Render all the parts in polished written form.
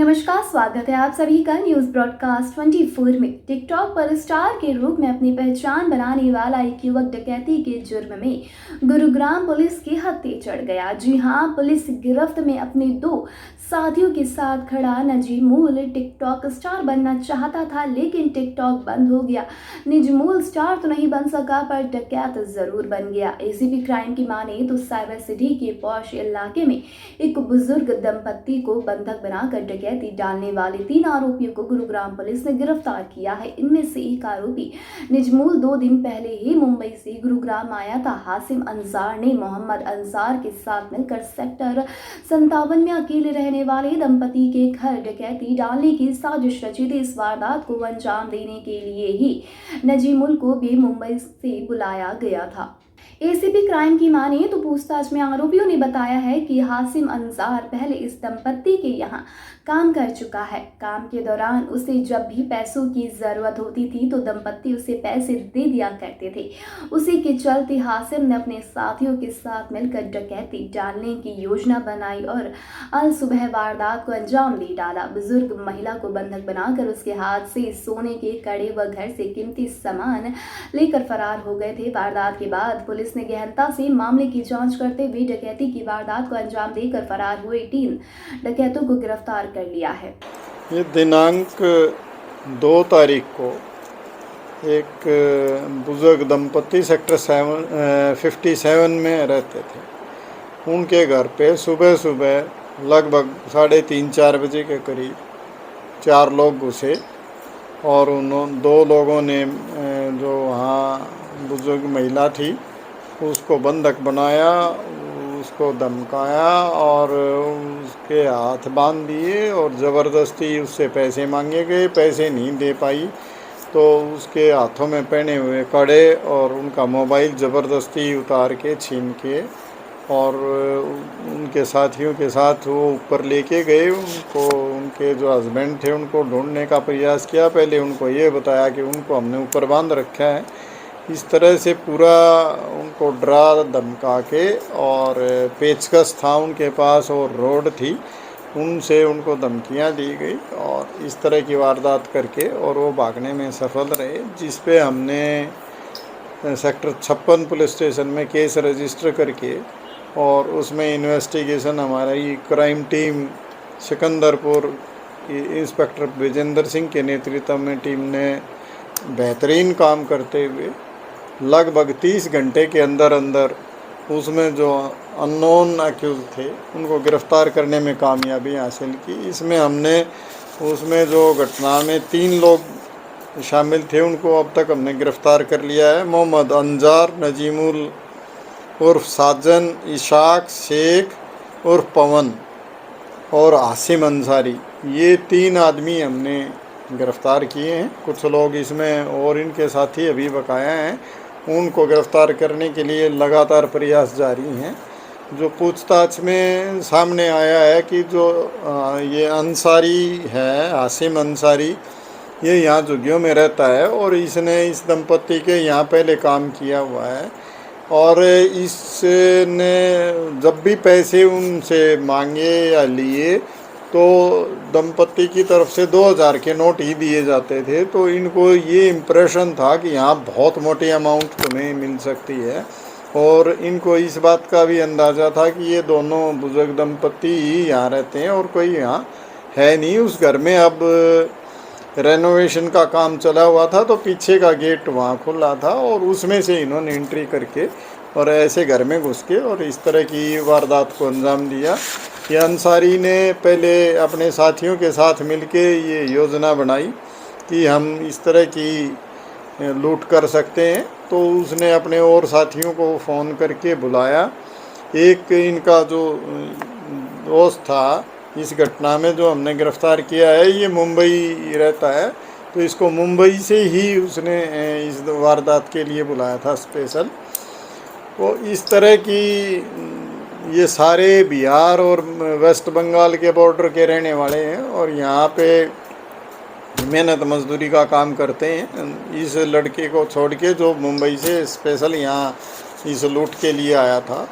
नमस्कार, स्वागत है आप सभी का न्यूज ब्रॉडकास्ट 24 में। टिकटॉक पर स्टार के रूप में अपनी पहचान बनाने वाला एक युवक डकैती के जुर्म में गुरुग्राम पुलिस के हत्थे चढ़ गया। जी हां, पुलिस गिरफ्त में अपने दो साथियों के साथ खड़ा नजीमुल टिकटॉक स्टार बनना चाहता था, लेकिन टिकटॉक बंद हो गया। नजीमुल स्टार तो नहीं बन सका, पर डकैत जरूर बन गया। एसीपी क्राइम की माने तो साइबर सिटी के पॉश इलाके में एक बुजुर्ग दंपत्ति को बंधक बनाकर डकैती डालने वाले 3 आरोपियों को गुरुग्राम पुलिस ने गिरफ्तार किया है। इनमें से एक आरोपी निजमुल 2 दिन पहले ही मुंबई से गुरुग्राम आया था। हासिम अंसार ने मोहम्मद अंसार के साथ मिलकर सेक्टर 57 में अकेले रहने वाले दंपति के घर डकैती डालने की साजिश रची थी। इस वारदात को अंजाम देने के लिए ही नजीमुल को भी मुंबई से बुलाया गया था। एसीपी क्राइम की माने तो पूछताछ में आरोपियों ने बताया है कि हासिम अंसार पहले इस दंपत्ति के यहां काम कर चुका है। काम के दौरान उसे जब भी पैसों की जरूरत होती थी तो दंपत्ति उसे पैसे दे दिया करते थे। उसी के चलते हासिम ने अपने साथियों के साथ मिलकर डकैती डालने की योजना बनाई और अल सुबह वारदात को अंजाम दे डाला। बुजुर्ग महिला को बंधक बनाकर उसके हाथ से सोने के कड़े व घर से कीमती सामान लेकर फरार हो गए थे। वारदात के बाद पुलिस ने गहनता से मामले की जांच करते हुए डकैती की वारदात को अंजाम देकर फरार हुए 3 डकैतों को गिरफ्तार कर लिया है। ये दिनांक 2 तारीख को एक बुजुर्ग दंपति सेक्टर 57 में रहते थे। उनके घर पे सुबह सुबह लगभग 3:30-4 बजे के करीब 4 लोग घुसे और उन्होंने 2 लोगों ने जो वहाँ बुजुर्ग महिला थी उसको बंधक बनाया, उसको धमकाया और उसके हाथ बांध दिए और ज़बरदस्ती उससे पैसे मांगे गए। पैसे नहीं दे पाई तो उसके हाथों में पहने हुए कड़े और उनका मोबाइल ज़बरदस्ती उतार के छीन के और उनके साथियों के साथ वो ऊपर लेके गए। उनको उनके जो हस्बैंड थे उनको ढूंढने का प्रयास किया। पहले उनको ये बताया कि उनको हमने ऊपर बांध रखा है। इस तरह से पूरा उनको डरा धमका के और पेचकस था उनके पास और रोड थी, उनसे उनको धमकियां दी गई और इस तरह की वारदात करके और वो भागने में सफल रहे, जिस पे हमने सेक्टर 56 पुलिस स्टेशन में केस रजिस्टर करके और उसमें इन्वेस्टिगेशन हमारी क्राइम टीम सिकंदरपुर की इंस्पेक्टर विजेंद्र सिंह के नेतृत्व में टीम ने बेहतरीन काम करते हुए लगभग 30 घंटे के अंदर अंदर उसमें जो अननोन अक्यूज थे उनको गिरफ़्तार करने में कामयाबी हासिल की। इसमें हमने उसमें जो घटना में 3 लोग शामिल थे उनको अब तक हमने गिरफ़्तार कर लिया है। मोहम्मद अंजार, नजीमुल उर्फ साजन, इशाक शेख उर्फ पवन और हासिम अंसारी, ये 3 आदमी हमने गिरफ़्तार किए हैं। कुछ लोग इसमें और इनके साथी अभी बकाया हैं, उनको गिरफ़्तार करने के लिए लगातार प्रयास जारी हैं। जो पूछताछ में सामने आया है कि जो ये अंसारी है, हासिम अंसारी, ये यहाँ झुग्गियों में रहता है और इसने इस दंपत्ति के यहाँ पहले काम किया हुआ है और इसने जब भी पैसे उनसे मांगे या लिए तो दंपत्ति की तरफ से 2000 के नोट ही दिए जाते थे। तो इनको ये इम्प्रेशन था कि यहाँ बहुत मोटी अमाउंट तुम्हें मिल सकती है और इनको इस बात का भी अंदाज़ा था कि ये दोनों बुजुर्ग दंपत्ति ही यहाँ रहते हैं और कोई यहाँ है नहीं। उस घर में अब रेनोवेशन का काम चला हुआ था तो पीछे का गेट वहाँ खुला था और उसमें से इन्होंने एंट्री करके और ऐसे घर में घुस के और इस तरह की वारदात को अंजाम दिया। ये अंसारी ने पहले अपने साथियों के साथ मिलके ये योजना बनाई कि हम इस तरह की लूट कर सकते हैं, तो उसने अपने और साथियों को फ़ोन करके बुलाया। एक इनका जो दोस्त था इस घटना में जो हमने गिरफ़्तार किया है, ये मुंबई रहता है, तो इसको मुंबई से ही उसने इस वारदात के लिए बुलाया था स्पेशल। तो इस तरह की ये सारे बिहार और वेस्ट बंगाल के बॉर्डर के रहने वाले हैं और यहाँ पे मेहनत मजदूरी का काम करते हैं। इस लड़के को छोड़ के जो मुंबई से स्पेशल यहाँ इस लूट के लिए आया था,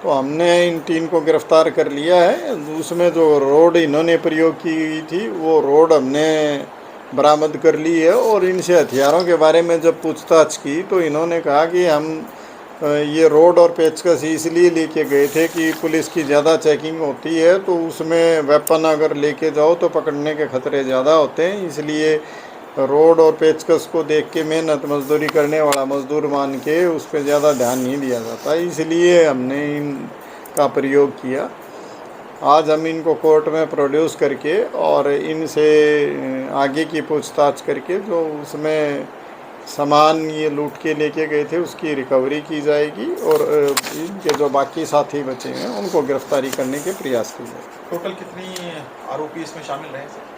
तो हमने इन 3 को गिरफ्तार कर लिया है। उसमें जो रोड इन्होंने प्रयोग की थी वो रोड हमने बरामद कर ली है। और इनसे हथियारों के बारे में जब पूछताछ की तो इन्होंने कहा कि हम ये रोड और पेचकस इसलिए लेके गए थे कि पुलिस की ज़्यादा चेकिंग होती है तो उसमें वेपन अगर लेके जाओ तो पकड़ने के खतरे ज़्यादा होते हैं, इसलिए रोड और पेचकस को देख के मेहनत मजदूरी करने वाला मजदूर मान के उस पर ज़्यादा ध्यान नहीं दिया जाता, इसलिए हमने इनका प्रयोग किया। आज हम इनको कोर्ट में प्रोड्यूस करके और इनसे आगे की पूछताछ करके जो उसमें सामान ये लूट के लेके गए थे उसकी रिकवरी की जाएगी और इनके जो बाकी साथी बचे हैं उनको गिरफ्तारी करने के प्रयास किए जाएंगे। टोटल कितनी आरोपी इसमें शामिल रहे सर?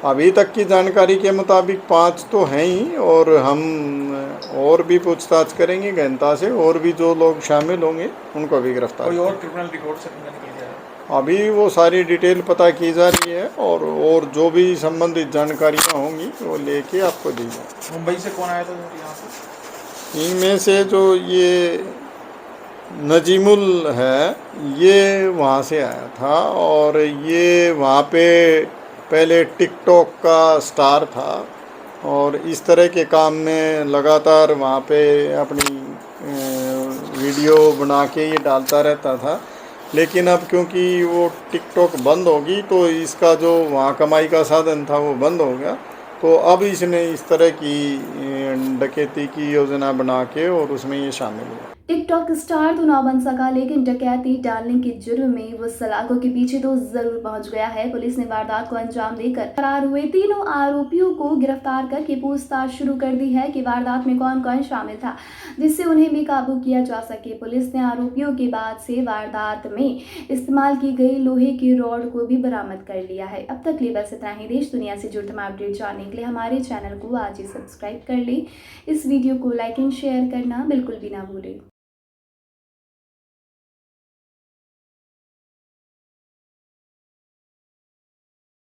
अभी तक की जानकारी के मुताबिक 5 तो हैं ही और हम और भी पूछताछ करेंगे गहनता से, और भी जो लोग शामिल होंगे उनको भी गिरफ्तार कोई और क्रिमिनल रिकॉर्ड से निकल गया है? अभी वो सारी डिटेल पता की जा रही है और जो भी संबंधित जानकारियाँ होंगी वो लेके आपको दी जाए। मुंबई से कौन आया था यहाँ पे? इनमें से जो ये नजीमुल है ये वहाँ से आया था और ये वहाँ पे पहले टिकटॉक का स्टार था और इस तरह के काम में लगातार वहाँ पे अपनी वीडियो बना के ये डालता रहता था। लेकिन अब क्योंकि वो टिकटॉक बंद होगी तो इसका जो वहाँ कमाई का साधन था वो बंद हो गया, तो अब इसने इस तरह की डकैती की योजना बना के और उसमें ये शामिल हुआ। टिकटॉक स्टार तो ना बन सका लेकिन डकैती डालने के जुर्म में वो सलाखों के पीछे तो जरूर पहुंच गया है। पुलिस ने वारदात को अंजाम देकर फरार हुए तीनों आरोपियों को गिरफ्तार करके पूछताछ शुरू कर दी है कि वारदात में कौन कौन शामिल था, जिससे उन्हें भी काबू किया जा सके। पुलिस ने आरोपियों के बाद से वारदात में इस्तेमाल की गई लोहे की रॉड को भी बरामद कर लिया है। अब तक लिए बस इतना ही। देश दुनिया से जुड़े तमाम अपडेट जानने के लिए हमारे चैनल को आज ही सब्सक्राइब कर ले। इस वीडियो को लाइक एंड शेयर करना बिल्कुल भी ना भूलें।